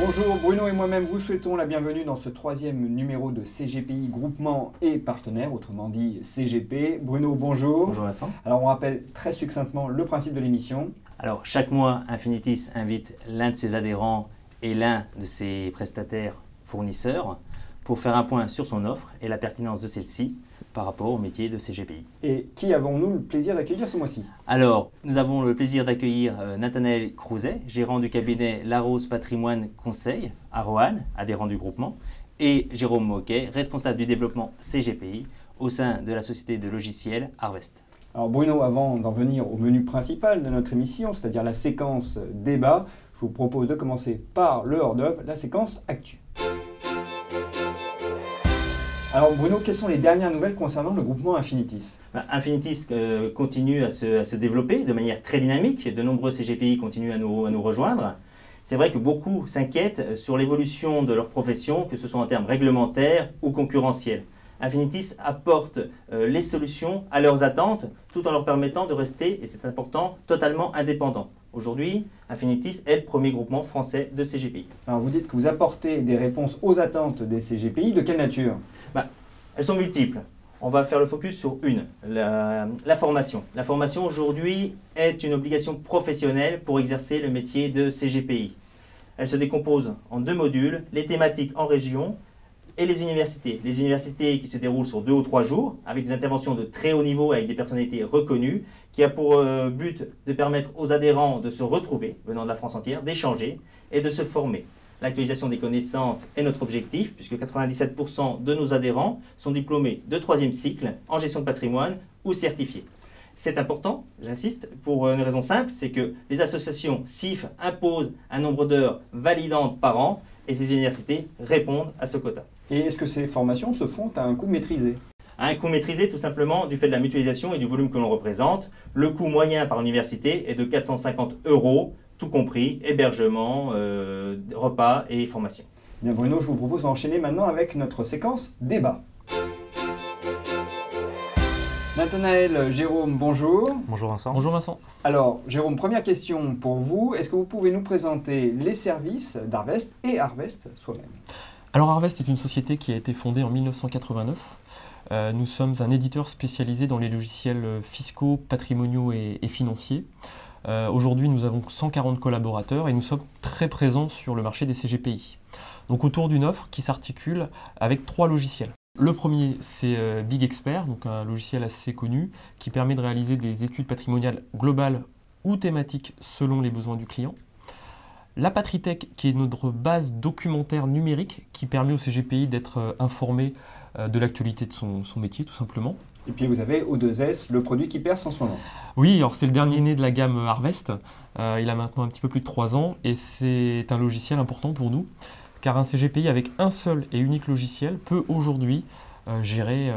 Bonjour, Bruno et moi-même vous souhaitons la bienvenue dans ce troisième numéro de CGPI Groupement et Partenaires, autrement dit CGP. Bruno, bonjour. Bonjour Vincent. Alors on rappelle très succinctement le principe de l'émission. Alors chaque mois, Infinitis invite l'un de ses adhérents et l'un de ses prestataires fournisseurs pour faire un point sur son offre et la pertinence de celle-ci par rapport au métier de CGPI. Et qui avons-nous le plaisir d'accueillir ce mois-ci? Alors, nous avons le plaisir d'accueillir Nathanaël Crouzet, gérant du cabinet Larose Patrimoine Conseil à Roanne, adhérent du groupement, et Jérôme Moquet, responsable du développement CGPI au sein de la société de logiciels Harvest. Alors Bruno, avant d'en venir au menu principal de notre émission, c'est-à-dire la séquence débat, je vous propose de commencer par le hors-d'œuvre, la séquence actu. Alors Bruno, quelles sont les dernières nouvelles concernant le groupement Infinitis? Infinitis continue à se développer de manière très dynamique. De nombreux CGPI continuent à nous rejoindre. C'est vrai que beaucoup s'inquiètent sur l'évolution de leur profession, que ce soit en termes réglementaires ou concurrentiels. Infinitis apporte les solutions à leurs attentes tout en leur permettant de rester, et c'est important, totalement indépendants. Aujourd'hui, Infinitis est le premier groupement français de CGPI. Alors vous dites que vous apportez des réponses aux attentes des CGPI, de quelle nature? Elles sont multiples. On va faire le focus sur une, la formation. La formation aujourd'hui est une obligation professionnelle pour exercer le métier de CGPI. Elle se décompose en deux modules, les thématiques en région et les universités. Les universités qui se déroulent sur 2 ou 3 jours, avec des interventions de très haut niveau, avec des personnalités reconnues, qui a pour but de permettre aux adhérents de se retrouver, venant de la France entière, d'échanger et de se former. L'actualisation des connaissances est notre objectif, puisque 97% de nos adhérents sont diplômés de 3e cycle en gestion de patrimoine ou certifiés. C'est important, j'insiste, pour une raison simple, c'est que les associations CIF imposent un nombre d'heures validantes par an, et ces universités répondent à ce quota. Et est-ce que ces formations se font à un coût maîtrisé? À un coût maîtrisé tout simplement du fait de la mutualisation et du volume que l'on représente. Le coût moyen par université est de 450 €, tout compris, hébergement, repas et formation. Bien Bruno, je vous propose d'enchaîner maintenant avec notre séquence débat. Nathanaël, Jérôme, bonjour. Bonjour Vincent. Bonjour Vincent. Alors Jérôme, première question pour vous. Est-ce que vous pouvez nous présenter les services d'Harvest et Harvest soi-même? Alors Harvest est une société qui a été fondée en 1989. Nous sommes un éditeur spécialisé dans les logiciels fiscaux, patrimoniaux et financiers. Aujourd'hui, nous avons 140 collaborateurs et nous sommes très présents sur le marché des CGPI. Donc autour d'une offre qui s'articule avec 3 logiciels. Le premier, c'est Big Expert, donc un logiciel assez connu qui permet de réaliser des études patrimoniales globales ou thématiques selon les besoins du client. La Patritech, qui est notre base documentaire numérique qui permet au CGPI d'être informé de l'actualité de son métier, tout simplement. Et puis vous avez O2S, le produit qui perce en ce moment. Oui, alors c'est le dernier né de la gamme Harvest. Il a maintenant un petit peu plus de 3 ans et c'est un logiciel important pour nous, car un CGPI avec un seul et unique logiciel peut aujourd'hui gérer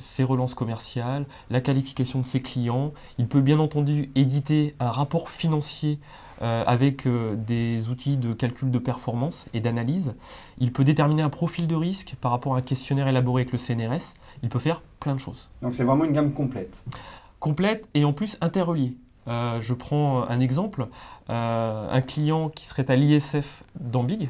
ses relances commerciales, la qualification de ses clients. Il peut bien entendu éditer un rapport financier avec des outils de calcul de performance et d'analyse. Il peut déterminer un profil de risque par rapport à un questionnaire élaboré avec le CNRS. Il peut faire plein de choses. Donc c'est vraiment une gamme complète. Complète et en plus interreliée. Je prends un exemple. Un client qui serait à l'ISF dans Big,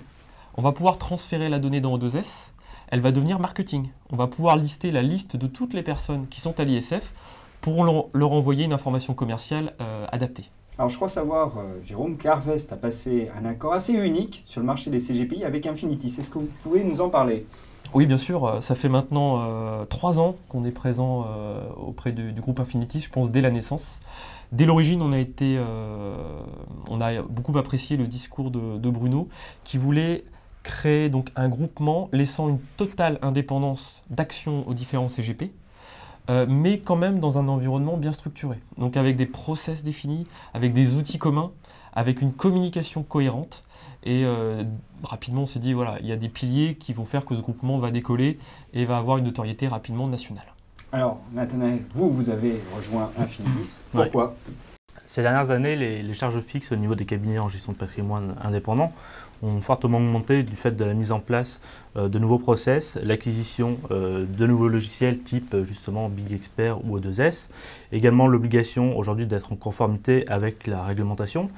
on va pouvoir transférer la donnée dans O2S. Elle va devenir marketing. On va pouvoir lister la liste de toutes les personnes qui sont à l'ISF pour leur envoyer une information commerciale adaptée. Alors je crois savoir, Jérôme, qu'Harvest a passé un accord assez unique sur le marché des CGPI avec Infinitis. Est-ce que vous pouvez nous en parler? Oui, bien sûr. Ça fait maintenant 3 ans qu'on est présent auprès du groupe Infinitis, je pense dès la naissance. Dès l'origine, on a beaucoup apprécié le discours de Bruno qui voulait créer donc un groupement laissant une totale indépendance d'action aux différents CGP, mais quand même dans un environnement bien structuré. Donc avec des process définis, avec des outils communs, avec une communication cohérente. Et rapidement, on s'est dit, voilà, il y a des piliers qui vont faire que ce groupement va décoller et va avoir une notoriété rapidement nationale. Alors, Nathanaël, vous avez rejoint Infinitis. Pourquoi? Ces dernières années, les charges fixes au niveau des cabinets en gestion de patrimoine indépendants ont fortement augmenté du fait de la mise en place de nouveaux process, l'acquisition de nouveaux logiciels type justement BigExpert ou O2S, également l'obligation aujourd'hui d'être en conformité avec la réglementation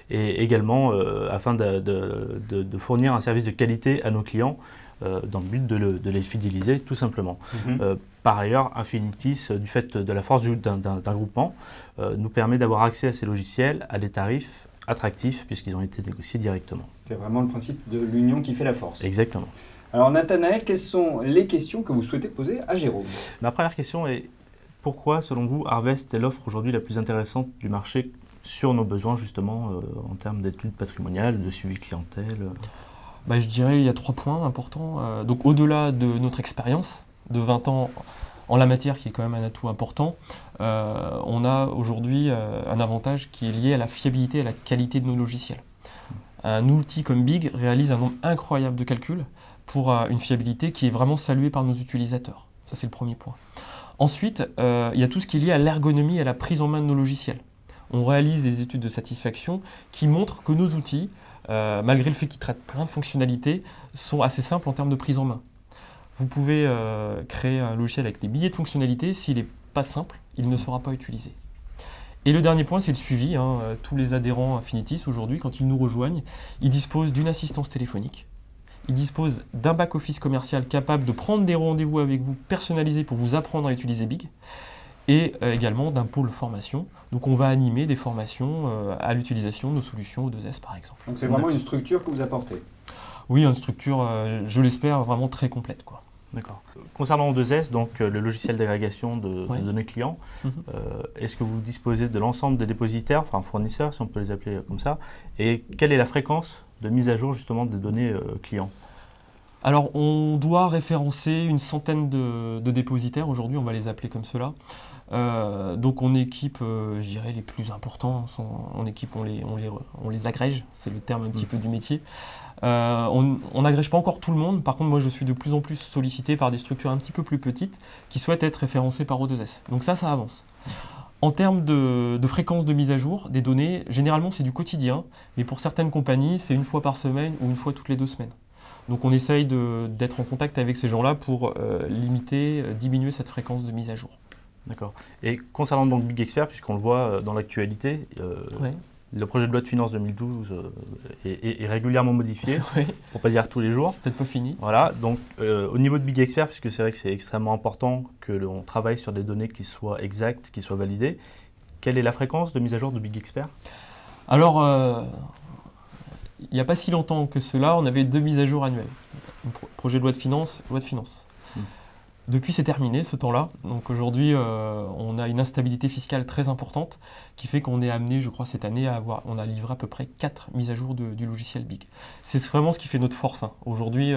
et également afin de fournir un service de qualité à nos clients dans le but de les fidéliser tout simplement. Par ailleurs, Infinitis, du fait de la force d'un groupement, nous permet d'avoir accès à ces logiciels à des tarifs attractifs puisqu'ils ont été négociés directement. C'est vraiment le principe de l'union qui fait la force. Exactement. Alors Nathanaël, quelles sont les questions que vous souhaitez poser à Jérôme? Ma première question est pourquoi, selon vous, Harvest est l'offre aujourd'hui la plus intéressante du marché sur nos besoins justement en termes d'études patrimoniales, de suivi clientèle? Je dirais qu'il y a 3 points importants. Donc au-delà de notre expérience de 20 ans en la matière, qui est quand même un atout important, on a aujourd'hui un avantage qui est lié à la fiabilité et à la qualité de nos logiciels. Un outil comme Big réalise un nombre incroyable de calculs pour une fiabilité qui est vraiment saluée par nos utilisateurs. Ça, c'est le premier point. Ensuite, il y a tout ce qui est lié à l'ergonomie et à la prise en main de nos logiciels. On réalise des études de satisfaction qui montrent que nos outils, malgré le fait qu'ils traitent plein de fonctionnalités, sont assez simples en termes de prise en main. Vous pouvez créer un logiciel avec des milliers de fonctionnalités, s'il n'est pas simple, il ne sera pas utilisé. Et le dernier point, c'est le suivi. Tous les adhérents Infinitis, aujourd'hui, quand ils nous rejoignent, ils disposent d'une assistance téléphonique, ils disposent d'un back-office commercial capable de prendre des rendez-vous avec vous personnalisés pour vous apprendre à utiliser Big, et également d'un pôle formation. Donc on va animer des formations à l'utilisation de nos solutions O2S par exemple. Donc c'est vraiment une structure que vous apportez? Oui, une structure, je l'espère, vraiment très complète, quoi. D'accord. Concernant O2S, donc le logiciel d'agrégation de données clients, est-ce que vous disposez de l'ensemble des dépositaires, enfin fournisseurs si on peut les appeler comme ça, et quelle est la fréquence de mise à jour justement des données clients? Alors on doit référencer une centaine de dépositaires, aujourd'hui on va les appeler comme cela. Donc on équipe, je dirais, les plus importants, on les agrège, c'est le terme un petit peu du métier. On n'agrège pas encore tout le monde, par contre moi je suis de plus en plus sollicité par des structures un petit peu plus petites qui souhaitent être référencées par O2S. Donc ça avance. En termes de fréquence de mise à jour des données, généralement c'est du quotidien, mais pour certaines compagnies c'est une fois par semaine ou une fois toutes les 2 semaines. Donc on essaye d'être en contact avec ces gens-là pour diminuer cette fréquence de mise à jour. D'accord. Et concernant donc BigExpert, puisqu'on le voit dans l'actualité, le projet de loi de finances 2012 est régulièrement modifié, pour ne pas dire tous les jours. C'est peut-être pas fini. Voilà, donc au niveau de BigExpert, puisque c'est vrai que c'est extrêmement important que l'on travaille sur des données qui soient exactes, qui soient validées, quelle est la fréquence de mise à jour de BigExpert? Alors, il n'y a pas si longtemps que cela, on avait 2 mises à jour annuelles. Projet de loi de finances, loi de finances. Depuis, c'est terminé ce temps-là. Donc aujourd'hui, on a une instabilité fiscale très importante qui fait qu'on est amené, je crois, cette année on a livré à peu près 4 mises à jour du logiciel Big. C'est vraiment ce qui fait notre force. Aujourd'hui,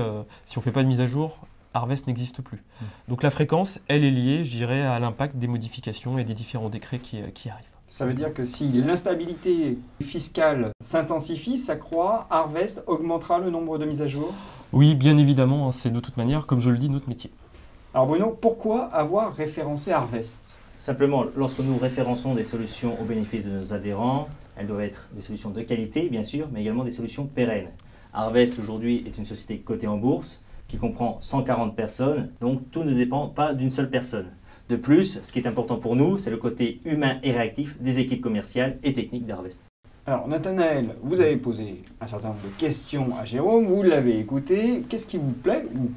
si on ne fait pas de mise à jour, Harvest n'existe plus. Donc la fréquence, elle est liée, je dirais, à l'impact des modifications et des différents décrets qui arrivent. Ça veut dire que si l'instabilité fiscale s'intensifie, s'accroît, Harvest augmentera le nombre de mises à jour? Oui, bien évidemment, c'est de toute manière, comme je le dis, notre métier. Alors Bruno, pourquoi avoir référencé Harvest? Simplement, lorsque nous référençons des solutions au bénéfice de nos adhérents, elles doivent être des solutions de qualité, bien sûr, mais également des solutions pérennes. Harvest, aujourd'hui, est une société cotée en bourse qui comprend 140 personnes, donc tout ne dépend pas d'une seule personne. De plus, ce qui est important pour nous, c'est le côté humain et réactif des équipes commerciales et techniques d'Harvest. Alors Nathanaël, vous avez posé un certain nombre de questions à Jérôme, vous l'avez écouté. Qu'est-ce qui vous plaît, ou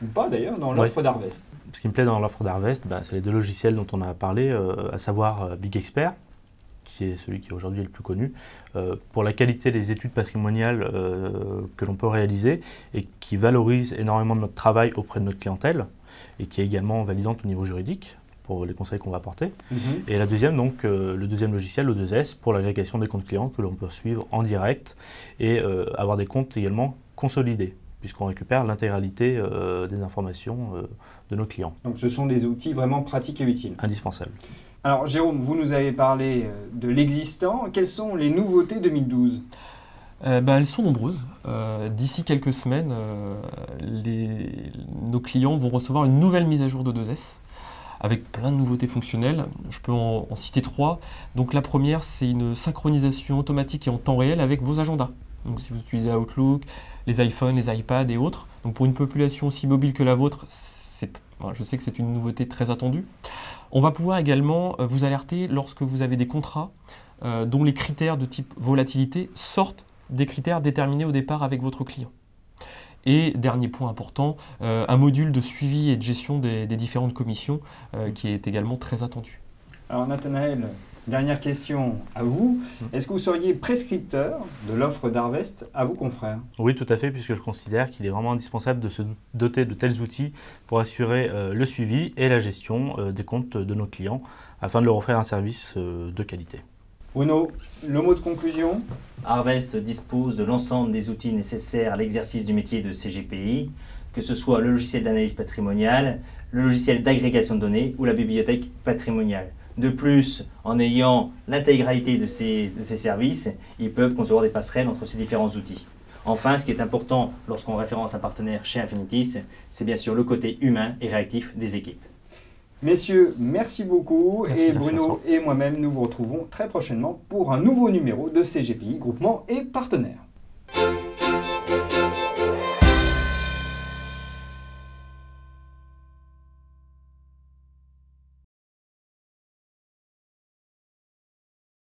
pas d'ailleurs, dans l'offre d'Harvest? Ce qui me plaît dans l'offre d'Harvest, c'est les 2 logiciels dont on a parlé, à savoir BigExpert, qui est celui qui aujourd'hui est le plus connu, pour la qualité des études patrimoniales que l'on peut réaliser et qui valorise énormément de notre travail auprès de notre clientèle et qui est également validante au niveau juridique pour les conseils qu'on va apporter. Et la deuxième, donc le deuxième logiciel, O2S, pour l'agrégation des comptes clients que l'on peut suivre en direct et avoir des comptes également consolidés, puisqu'on récupère l'intégralité des informations de nos clients. Donc ce sont des outils vraiment pratiques et utiles. Indispensables. Alors Jérôme, vous nous avez parlé de l'existant. Quelles sont les nouveautés 2012 ? Elles sont nombreuses. D'ici quelques semaines, nos clients vont recevoir une nouvelle mise à jour de O2S avec plein de nouveautés fonctionnelles. Je peux en citer 3. Donc la première, c'est une synchronisation automatique et en temps réel avec vos agendas. Donc si vous utilisez Outlook, les iPhones, les iPads et autres. Donc pour une population aussi mobile que la vôtre, je sais que c'est une nouveauté très attendue. On va pouvoir également vous alerter lorsque vous avez des contrats dont les critères de type volatilité sortent des critères déterminés au départ avec votre client. Et dernier point important, un module de suivi et de gestion des différentes commissions qui est également très attendu. Alors Nathanaël, dernière question à vous. Est-ce que vous seriez prescripteur de l'offre d'Harvest à vos confrères? Oui, tout à fait, puisque je considère qu'il est vraiment indispensable de se doter de tels outils pour assurer le suivi et la gestion des comptes de nos clients afin de leur offrir un service de qualité. Bruno, le mot de conclusion? Harvest dispose de l'ensemble des outils nécessaires à l'exercice du métier de CGPI, que ce soit le logiciel d'analyse patrimoniale, le logiciel d'agrégation de données ou la bibliothèque patrimoniale. De plus, en ayant l'intégralité de ces services, ils peuvent concevoir des passerelles entre ces différents outils. Enfin, ce qui est important lorsqu'on référence un partenaire chez Infinitis, c'est bien sûr le côté humain et réactif des équipes. Messieurs, merci beaucoup. Merci, et Bruno Vincent. et moi-même, nous vous retrouvons très prochainement pour un nouveau numéro de CGPI, groupement et partenaires.